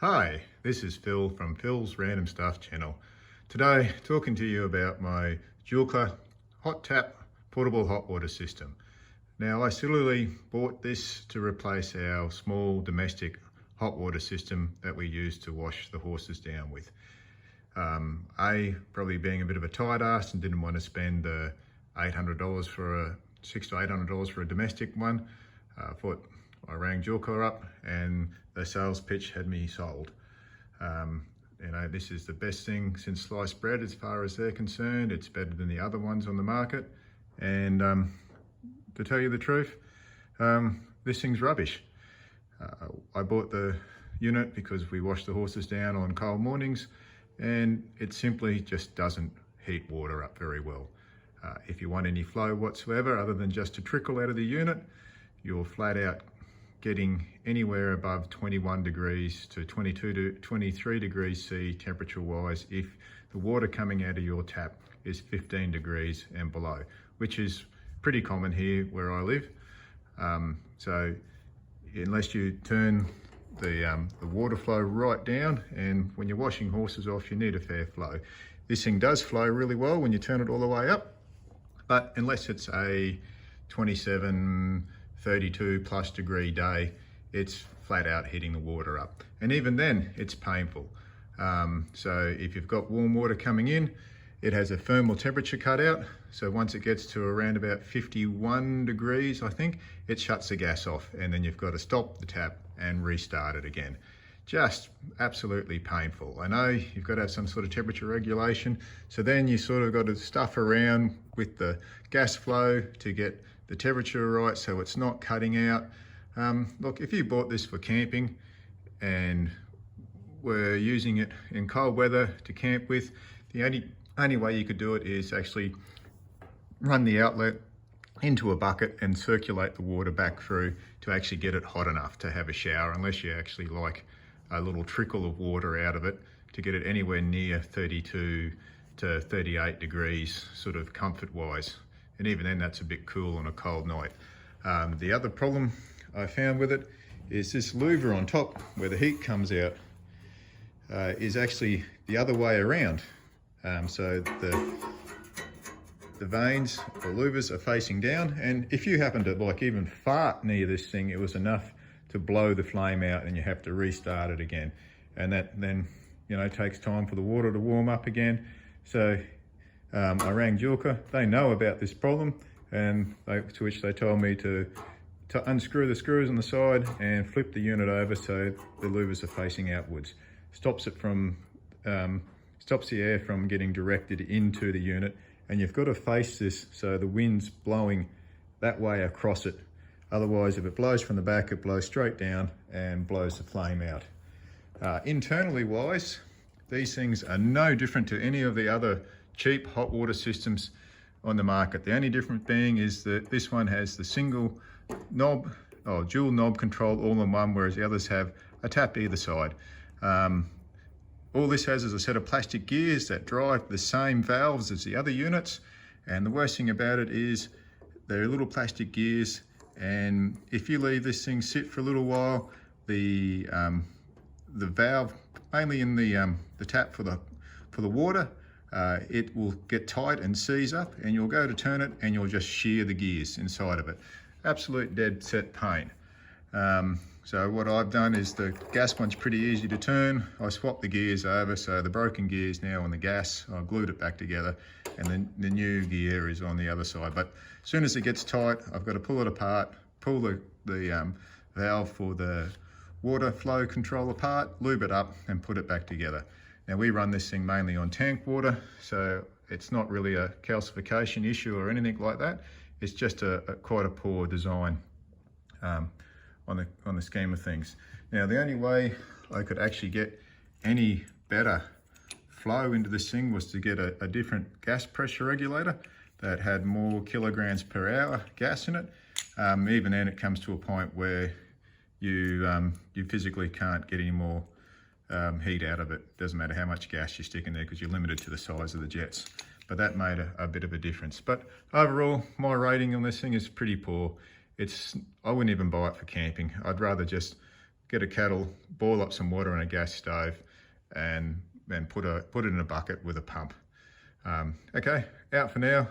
Hi, this is Phil from Phil's Random Stuff channel. Today, talking to you about my Joolca Hot Tap portable hot water system. Now, I silly bought this to replace our small domestic hot water system that we use to wash the horses down with. Probably being a bit of a tight ass and didn't want to spend $800 for $600 to $800 for a domestic one. I rang Joolca up and the sales pitch had me sold. This is the best thing since sliced bread as far as they're concerned. It's better than the other ones on the market. And to tell you the truth, this thing's rubbish. I bought the unit because we wash the horses down on cold mornings, and it simply just doesn't heat water up very well. If you want any flow whatsoever other than just to trickle out of the unit, you're flat out getting anywhere above 21 degrees to 22 to 23 degrees C temperature wise if the water coming out of your tap is 15 degrees and below, which is pretty common here where I live. So unless you turn the water flow right down, and when you're washing horses off, you need a fair flow. This thing does flow really well when you turn it all the way up, but unless it's a 27, 32 plus degree day, it's flat out hitting the water up. And even then, it's painful. So if you've got warm water coming in, it has a thermal temperature cutout. So once it gets to around about 51 degrees, I think, it shuts the gas off, and then you've got to stop the tap and restart it again. Just absolutely painful. I know you've got to have some sort of temperature regulation. So then you sort of got to stuff around with the gas flow to get the temperature right so it's not cutting out. Look, if you bought this for camping and were using it in cold weather to camp with, the only way you could do it is actually run the outlet into a bucket and circulate the water back through to actually get it hot enough to have a shower, unless you actually like a little trickle of water out of it to get it anywhere near 32 to 38 degrees sort of comfort wise. And even then, that's a bit cool on a cold night. The other problem I found with it is this louver on top where the heat comes out is actually the other way around. So the vanes or louvers are facing down, and if you happen to like even fart near this thing, it was enough to blow the flame out and you have to restart it again. And that then, takes time for the water to warm up again. So I rang Joolca. They know about this problem, and to which they told me to unscrew the screws on the side and flip the unit over so the louvers are facing outwards. Stops the air from getting directed into the unit, and you've got to face this so the wind's blowing that way across it. Otherwise, if it blows from the back, it blows straight down and blows the flame out. Internally wise, these things are no different to any of the other cheap hot water systems on the market. The only difference being is that this one has the single knob or dual knob control all in one, whereas the others have a tap either side. All this has is a set of plastic gears that drive the same valves as the other units, and the worst thing about it is they're little plastic gears, and if you leave this thing sit for a little while, the valve, mainly in the tap for the water, it will get tight and seize up, and you'll go to turn it and you'll just shear the gears inside of it. Absolute dead set pain. So what I've done is, the gas one's pretty easy to turn. I swapped the gears over, so the broken gear's now on the gas. I glued it back together, and then the new gear is on the other side. But as soon as it gets tight, I've got to pull it apart, pull the valve for the water flow control apart, lube it up, and put it back together. Now, we run this thing mainly on tank water, so it's not really a calcification issue or anything like that. It's just quite a poor design on the scheme of things. Now, the only way I could actually get any better flow into this thing was to get a different gas pressure regulator that had more kilograms per hour gas in it. Even then, it comes to a point where you physically can't get any more heat out of it. Doesn't matter how much gas you stick in there because you're limited to the size of the jets. But that made a bit of a difference. But overall, my rating on this thing is pretty poor. I wouldn't even buy it for camping. I'd rather just get a kettle, boil up some water on a gas stove, and put it in a bucket with a pump. Okay, out for now.